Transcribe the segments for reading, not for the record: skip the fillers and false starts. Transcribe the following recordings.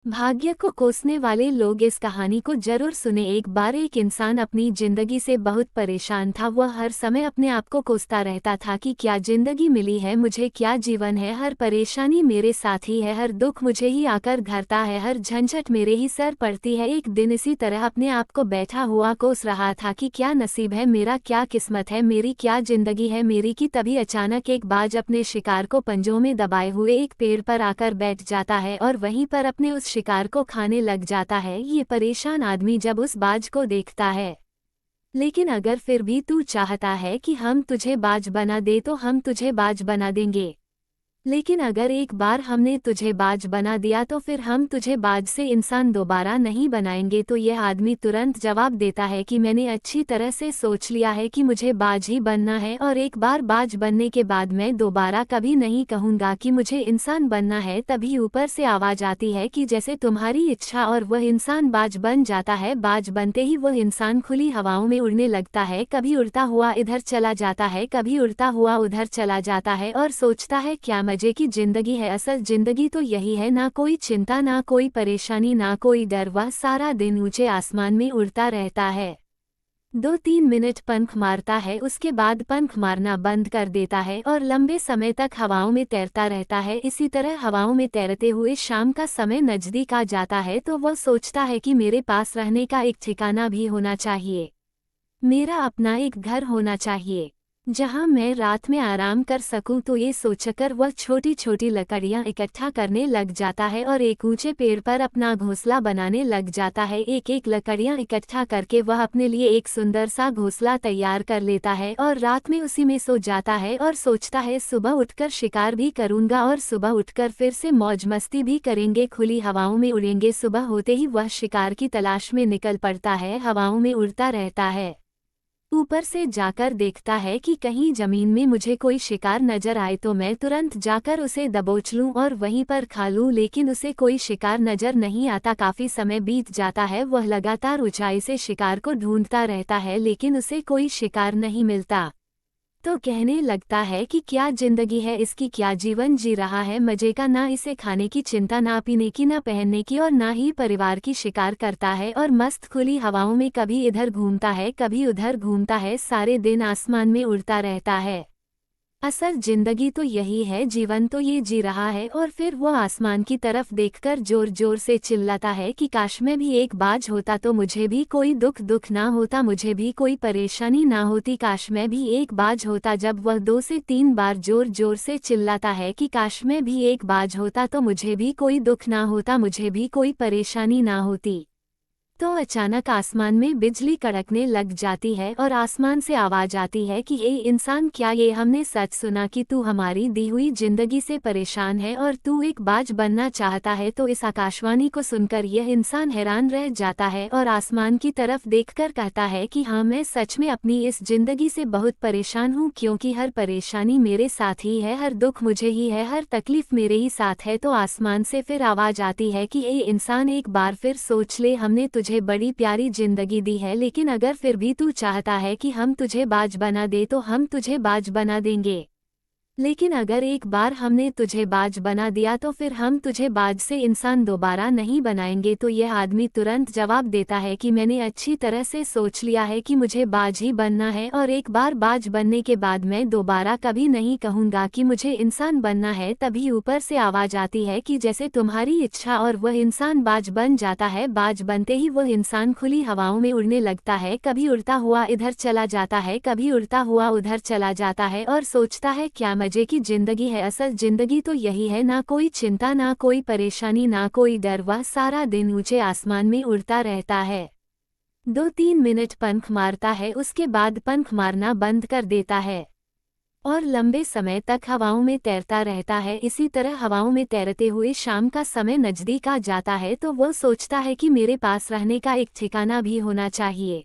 भाग्य को कोसने वाले लोग इस कहानी को जरूर सुने। एक बार एक इंसान अपनी जिंदगी से बहुत परेशान था। वह हर समय अपने आप को कोसता रहता था कि क्या जिंदगी मिली है मुझे, क्या जीवन है, हर परेशानी मेरे साथ ही है, हर दुख मुझे ही आकर घरता है, हर झंझट मेरे ही सर पड़ती है। एक दिन इसी तरह अपने आप को बैठा हुआ कोस रहा था कि क्या नसीब है मेरा, क्या किस्मत है मेरी, क्या जिंदगी है मेरी कि तभी अचानक एक बाज अपने शिकार को पंजों में दबाए हुए एक पेड़ पर आकर बैठ जाता है और वहीं पर अपने उस शिकार को खाने लग जाता है। ये परेशान आदमी जब उस बाज को देखता है, लेकिन अगर फिर भी तू चाहता है कि हम तुझे बाज बना दे तो हम तुझे बाज बना देंगे, लेकिन अगर एक बार हमने तुझे बाज बना दिया तो फिर हम तुझे बाज से इंसान दोबारा नहीं बनाएंगे। तो यह आदमी तुरंत जवाब देता है कि मैंने अच्छी तरह से सोच लिया है कि मुझे बाज ही बनना है, और एक बार बाज बनने के बाद मैं दोबारा कभी नहीं कहूँगा कि मुझे इंसान बनना है। तभी ऊपर से आवाज आती है कि जैसे तुम्हारी इच्छा, और वह इंसान बाज बन जाता है। बाज बनते ही वह इंसान खुली हवाओं में उड़ने लगता है, कभी उड़ता हुआ इधर चला जाता है, कभी उड़ता हुआ उधर चला जाता है और सोचता है क्या मजे की जिंदगी है। असल जिंदगी तो यही है, ना कोई चिंता, ना कोई परेशानी, ना कोई डर। वह सारा दिन ऊंचे आसमान में उड़ता रहता है, 2-3 मिनट पंख मारता है, उसके बाद पंख मारना बंद कर देता है और लंबे समय तक हवाओं में तैरता रहता है। इसी तरह हवाओं में तैरते हुए शाम का समय नजदीक आ जाता है तो वह सोचता है कि मेरे पास रहने का एक ठिकाना भी होना चाहिए, मेरा अपना एक घर होना चाहिए जहां मैं रात में आराम कर सकूं। तो ये सोचकर वह छोटी छोटी लकड़ियां इकट्ठा करने लग जाता है और एक ऊंचे पेड़ पर अपना घोंसला बनाने लग जाता है। एक एक लकड़ियां इकट्ठा करके वह अपने लिए एक सुंदर सा घोंसला तैयार कर लेता है और रात में उसी में सो जाता है और सोचता है सुबह उठकर शिकार भी करूंगा और सुबह उठकर फिर से मौज मस्ती भी करेंगे, खुली हवाओं में उड़ेंगे। सुबह होते ही वह शिकार की तलाश में निकल पड़ता है, हवाओं में उड़ता रहता है, ऊपर से जाकर देखता है कि कहीं जमीन में मुझे कोई शिकार नजर आए तो मैं तुरंत जाकर उसे दबोच लूं और वहीं पर खा लूं, लेकिन उसे कोई शिकार नजर नहीं आता। काफी समय बीत जाता है, वह लगातार ऊंचाई से शिकार को ढूंढता रहता है लेकिन उसे कोई शिकार नहीं मिलता। तो कहने लगता है कि क्या जिंदगी है इसकी, क्या जीवन जी रहा है मजे का, ना इसे खाने की चिंता, ना पीने की, ना पहनने की और ना ही परिवार की शिकार करता है और मस्त खुली हवाओं में कभी इधर घूमता है कभी उधर घूमता है, सारे दिन आसमान में उड़ता रहता है। असल जिंदगी तो यही है, जीवन तो ये जी रहा है। और फिर वो आसमान की तरफ देखकर जोर जोर से चिल्लाता है कि काश मैं भी एक बाज होता तो मुझे भी कोई दुख ना होता, मुझे भी कोई परेशानी ना होती, काश मैं भी एक बाज होता। जब वह 2 से 3 बार जोर जोर से चिल्लाता है कि काश मैं भी एक बाज होता तो मुझे भी कोई दुख ना होता, मुझे भी कोई परेशानी ना होती, तो अचानक आसमान में बिजली कड़कने लग जाती है और आसमान से आवाज आती है कि ए इंसान, क्या ये हमने सच सुना कि तू हमारी दी हुई जिंदगी से परेशान है और तू एक बाज बनना चाहता है। तो इस आकाशवाणी को सुनकर यह इंसान हैरान रह जाता है और आसमान की तरफ देखकर कहता है कि हाँ, मैं सच में अपनी इस जिंदगी से बहुत परेशान हूँ, क्योंकि हर परेशानी मेरे साथ ही है, हर दुख मुझे ही है, हर तकलीफ मेरे ही साथ है। तो आसमान से फिर आवाज आती है कि ए इंसान, एक बार फिर सोच ले, हमने तुझे बड़ी प्यारी जिंदगी दी है, लेकिन अगर फिर भी तू चाहता है कि हम तुझे बाज बना दे तो हम तुझे बाज बना देंगे, लेकिन अगर एक बार हमने तुझे बाज बना दिया तो फिर हम तुझे बाज से इंसान दोबारा नहीं बनाएंगे। तो यह आदमी तुरंत जवाब देता है कि मैंने अच्छी तरह से सोच लिया है कि मुझे बाज ही बनना है, और एक बार बाज बनने के बाद मैं दोबारा कभी नहीं कहूँगा कि मुझे इंसान बनना है। तभी ऊपर से आवाज आती है कि जैसे तुम्हारी इच्छा, और वह इंसान बाज बन जाता है। बाज बनते ही वह इंसान खुली हवाओं में उड़ने लगता है, कभी उड़ता हुआ इधर चला जाता है, कभी उड़ता हुआ उधर चला जाता है और सोचता है क्या मजे की जिंदगी है। असल जिंदगी तो यही है, ना कोई चिंता, ना कोई परेशानी, ना कोई डर। वह सारा दिन ऊंचे आसमान में उड़ता रहता है, 2-3 मिनट पंख मारता है, उसके बाद पंख मारना बंद कर देता है और लंबे समय तक हवाओं में तैरता रहता है। इसी तरह हवाओं में तैरते हुए शाम का समय नजदीक आ जाता है तो वह सोचता है कि मेरे पास रहने का एक ठिकाना भी होना चाहिए,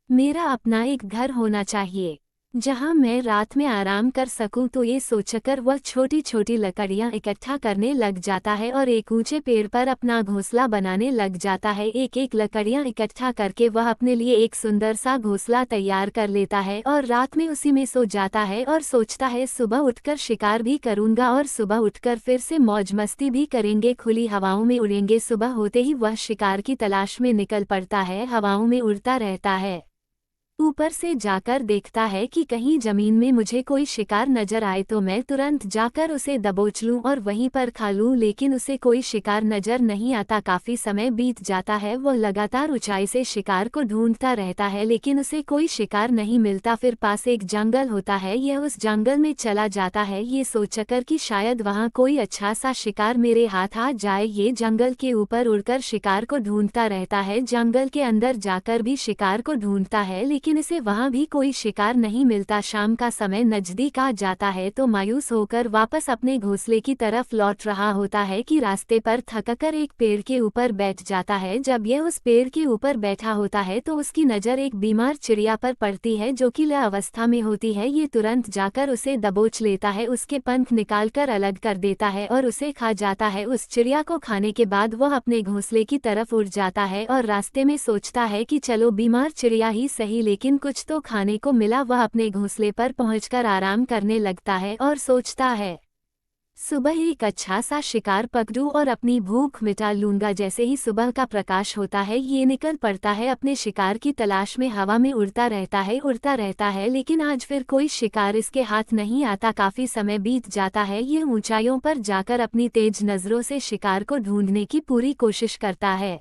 मेरा अपना एक घर होना चाहिए, जहां मैं रात में आराम कर सकूं, तो ये सोचकर वह छोटी छोटी लकड़ियां इकट्ठा करने लग जाता है और एक ऊंचे पेड़ पर अपना घोंसला बनाने लग जाता है। एक एक लकड़ियां इकट्ठा करके वह अपने लिए एक सुंदर सा घोंसला तैयार कर लेता है और रात में उसी में सो जाता है और सोचता है सुबह उठकर शिकार भी करूंगा और सुबह उठकर फिर से मौज मस्ती भी करेंगे, खुली हवाओं में उड़ेंगे। सुबह होते ही वह शिकार की तलाश में निकल पड़ता है, हवाओं में उड़ता रहता है। ऊपर से जाकर देखता है कि कहीं जमीन में मुझे कोई शिकार नजर आए तो मैं तुरंत जाकर उसे दबोच लूं और वहीं पर खा लूं, लेकिन उसे कोई शिकार नजर नहीं आता। काफी समय बीत जाता है, वह लगातार ऊंचाई से शिकार को ढूंढता रहता है लेकिन उसे कोई शिकार नहीं मिलता। फिर पास एक जंगल होता है, यह उस जंगल में चला जाता है ये सोचकर कि शायद वहां कोई अच्छा सा शिकार मेरे हाथ आ जाए। ये जंगल के ऊपर उड़कर शिकार को ढूंढता रहता है, जंगल के अंदर जाकर भी शिकार को ढूंढता है लेकिन इसे वहां भी कोई शिकार नहीं मिलता। शाम का समय नजदीक आ जाता है तो मायूस होकर वापस अपने घोंसले की तरफ लौट रहा होता है कि रास्ते पर थककर एक पेड़ के ऊपर बैठ जाता है। जब यह उस पेड़ के ऊपर बैठा होता है तो उसकी नज़र एक बीमार चिड़िया पर पड़ती है जो कि लय अवस्था में होती है। ये तुरंत जाकर उसे दबोच लेता है, उसके पंख निकालकर अलग कर देता है और उसे खा जाता है। उस चिड़िया को खाने के बाद वह अपने घोंसले की तरफ उड़ जाता है और रास्ते में सोचता है कि चलो बीमार चिड़िया ही सही, लेकिन कुछ तो खाने को मिला। वह अपने घोंसले पर पहुंचकर आराम करने लगता है और सोचता है सुबह एक अच्छा सा शिकार पकड़ूं और अपनी भूख मिटा लूंगा। जैसे ही सुबह का प्रकाश होता है ये निकल पड़ता है अपने शिकार की तलाश में, हवा में उड़ता रहता है लेकिन आज फिर कोई शिकार इसके हाथ नहीं आता। काफी समय बीत जाता है, ये ऊंचाइयों पर जाकर अपनी तेज नजरों से शिकार को ढूंढने की पूरी कोशिश करता है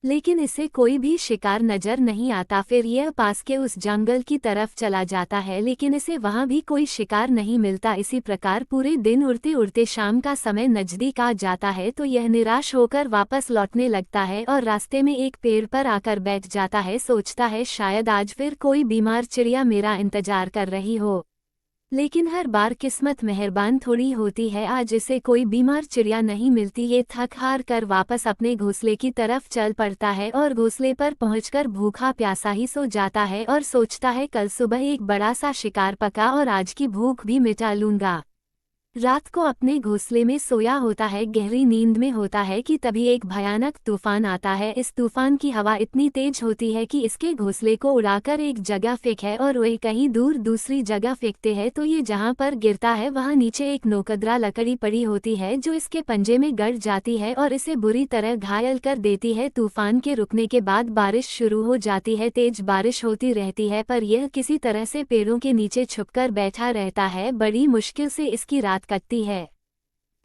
लेकिन इसे कोई भी शिकार नजर नहीं आता। फिर यह पास के उस जंगल की तरफ चला जाता है लेकिन इसे वहां भी कोई शिकार नहीं मिलता। इसी प्रकार पूरे दिन उड़ते उड़ते शाम का समय नजदीक आ जाता है तो यह निराश होकर वापस लौटने लगता है और रास्ते में एक पेड़ पर आकर बैठ जाता है। सोचता है शायद आज फिर कोई बीमार चिड़िया मेरा इंतजार कर रही हो, लेकिन हर बार किस्मत मेहरबान थोड़ी होती है। आज इसे कोई बीमार चिड़िया नहीं मिलती। ये थक हार कर वापस अपने घोंसले की तरफ चल पड़ता है और घोंसले पर पहुंचकर भूखा प्यासा ही सो जाता है और सोचता है कल सुबह एक बड़ा सा शिकार पका और आज की भूख भी मिटा लूंगा। रात को अपने घोंसले में सोया होता है, गहरी नींद में होता है कि तभी एक भयानक तूफान आता है। इस तूफान की हवा इतनी तेज होती है कि इसके घोंसले को उड़ाकर एक जगह फेंके और वह कहीं दूर दूसरी जगह फेंकते हैं तो ये जहां पर गिरता है वहां नीचे एक नोकदरा लकड़ी पड़ी होती है जो इसके पंजे में गड़ जाती है और इसे बुरी तरह घायल कर देती है। तूफान के रुकने के बाद बारिश शुरू हो जाती है, तेज बारिश होती रहती है पर यह किसी तरह से पेड़ों के नीचे छुपकर बैठा रहता है। बड़ी मुश्किल से इसकी रात कटती है।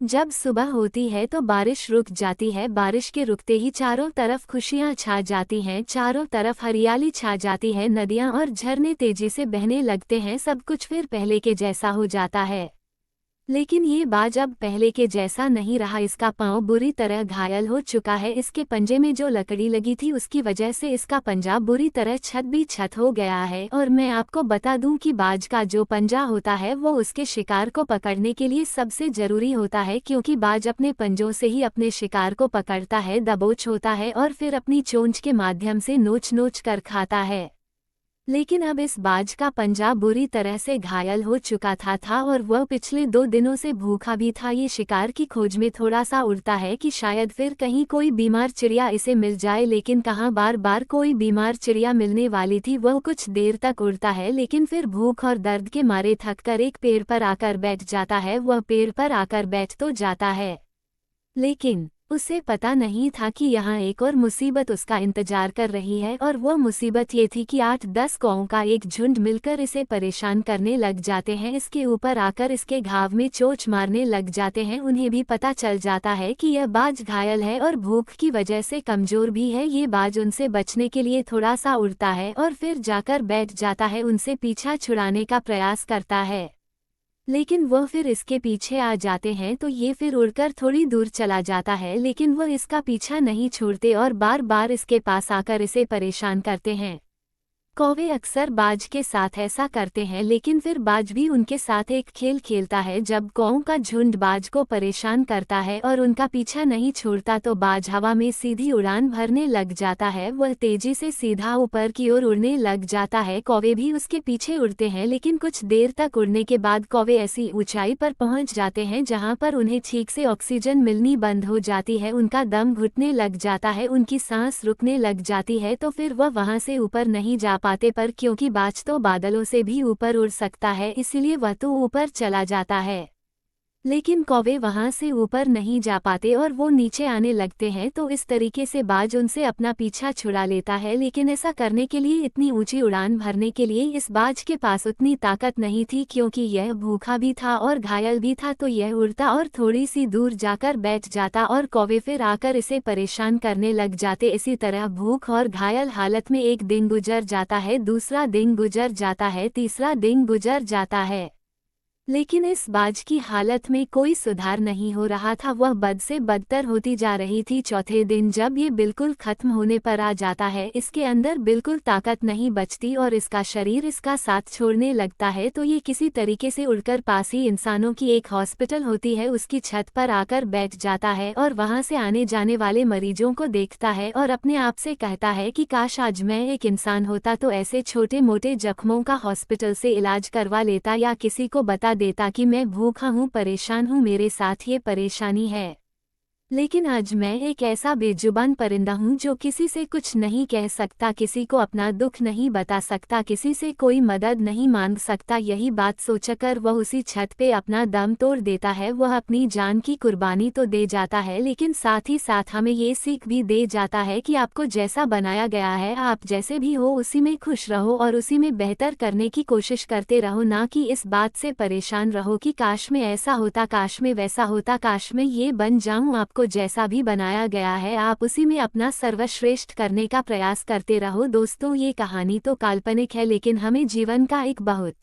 जब सुबह होती है तो बारिश रुक जाती है, बारिश के रुकते ही चारों तरफ खुशियां छा जाती हैं, चारों तरफ हरियाली छा जाती है, नदियां और झरने तेजी से बहने लगते हैं, सब कुछ फिर पहले के जैसा हो जाता है। लेकिन ये बाज अब पहले के जैसा नहीं रहा, इसका पांव बुरी तरह घायल हो चुका है। इसके पंजे में जो लकड़ी लगी थी उसकी वजह से इसका पंजा बुरी तरह छत हो गया है। और मैं आपको बता दूं कि बाज का जो पंजा होता है वो उसके शिकार को पकड़ने के लिए सबसे जरूरी होता है, क्योंकि बाज अपने पंजों से ही अपने शिकार को पकड़ता है, दबोच होता है और फिर अपनी चोंच के माध्यम से नोच नोच कर खाता है। लेकिन अब इस बाज का पंजा बुरी तरह से घायल हो चुका था और वह पिछले 2 दिनों से भूखा भी था। ये शिकार की खोज में थोड़ा सा उड़ता है कि शायद फिर कहीं कोई बीमार चिड़िया इसे मिल जाए, लेकिन कहाँ बार बार कोई बीमार चिड़िया मिलने वाली थी। वह कुछ देर तक उड़ता है लेकिन फिर भूख और दर्द के मारे थककर एक पेड़ पर आकर बैठ जाता है। वह पेड़ पर आकर बैठ तो जाता है लेकिन उसे पता नहीं था कि यहाँ एक और मुसीबत उसका इंतजार कर रही है, और वह मुसीबत ये थी कि 8-10 कौओं का एक झुंड मिलकर इसे परेशान करने लग जाते हैं, इसके ऊपर आकर इसके घाव में चोंच मारने लग जाते हैं। उन्हें भी पता चल जाता है कि यह बाज घायल है और भूख की वजह से कमजोर भी है। ये बाज उनसे बचने के लिए थोड़ा सा उड़ता है और फिर जाकर बैठ जाता है, उनसे पीछा छुड़ाने का प्रयास करता है, लेकिन वह फिर इसके पीछे आ जाते हैं तो ये फिर उड़कर थोड़ी दूर चला जाता है, लेकिन वह इसका पीछा नहीं छोड़ते और बार बार इसके पास आकर इसे परेशान करते हैं। कौवे अक्सर बाज के साथ ऐसा करते हैं, लेकिन फिर बाज भी उनके साथ एक खेल खेलता है। जब कौओं का झुंड बाज को परेशान करता है और उनका पीछा नहीं छोड़ता तो बाज हवा में सीधी उड़ान भरने लग जाता है। वह तेजी से सीधा ऊपर की ओर उड़ने लग जाता है। कौवे भी उसके पीछे उड़ते हैं, लेकिन कुछ देर तक उड़ने के बाद कौवे ऐसी ऊंचाई पर पहुंच जाते हैं जहां पर उन्हें ठीक से ऑक्सीजन मिलनी बंद हो जाती है। उनका दम घुटने लग जाता है, उनकी सांस रुकने लग जाती है, तो फिर वह वहां से ऊपर नहीं जा पाते। पर क्योंकि बाज तो बादलों से भी ऊपर उड़ सकता है, इसलिए वह तो ऊपर चला जाता है। लेकिन कौवे वहां से ऊपर नहीं जा पाते और वो नीचे आने लगते हैं। तो इस तरीके से बाज उनसे अपना पीछा छुड़ा लेता है। लेकिन ऐसा करने के लिए, इतनी ऊंची उड़ान भरने के लिए इस बाज के पास उतनी ताकत नहीं थी, क्योंकि यह भूखा भी था और घायल भी था। तो यह उड़ता और थोड़ी सी दूर जाकर बैठ जाता और कौवे फिर आकर इसे परेशान करने लग जाते। इसी तरह भूख और घायल हालत में एक दिन गुजर जाता है, दूसरा दिन गुजर जाता है, तीसरा दिन गुजर जाता है, लेकिन इस बाज की हालत में कोई सुधार नहीं हो रहा था। वह बद से बदतर होती जा रही थी। चौथे दिन जब ये बिल्कुल खत्म होने पर आ जाता है, इसके अंदर बिल्कुल ताकत नहीं बचती और इसका शरीर इसका साथ छोड़ने लगता है। तो ये किसी तरीके से उड़कर पास ही इंसानों की एक हॉस्पिटल होती है, उसकी छत पर आकर बैठ जाता है और वहां से आने जाने वाले मरीजों को देखता है और अपने आप से कहता है कि काश आज मैं एक इंसान होता तो ऐसे छोटे मोटे जख्मों का हॉस्पिटल से इलाज करवा लेता, या किसी को बता देता कि मैं भूखा हूँ, परेशान हूँ, मेरे साथ ये परेशानी है। लेकिन आज मैं एक ऐसा बेजुबान परिंदा हूँ जो किसी से कुछ नहीं कह सकता, किसी को अपना दुख नहीं बता सकता, किसी से कोई मदद नहीं मांग सकता। यही बात सोचकर वह उसी छत पे अपना दम तोड़ देता है। वह अपनी जान की कुर्बानी तो दे जाता है, लेकिन साथ ही साथ हमें ये सीख भी दे जाता है कि आपको जैसा बनाया गया है, आप जैसे भी हो उसी में खुश रहो और उसी में बेहतर करने की कोशिश करते रहो, ना कि इस बात से परेशान रहो कि काश में ऐसा होता, काश में वैसा होता, काश में ये बन जाऊं। आपको जैसा भी बनाया गया है, आप उसी में अपना सर्वश्रेष्ठ करने का प्रयास करते रहो। दोस्तों, ये कहानी तो काल्पनिक है, लेकिन हमें जीवन का एक बहुत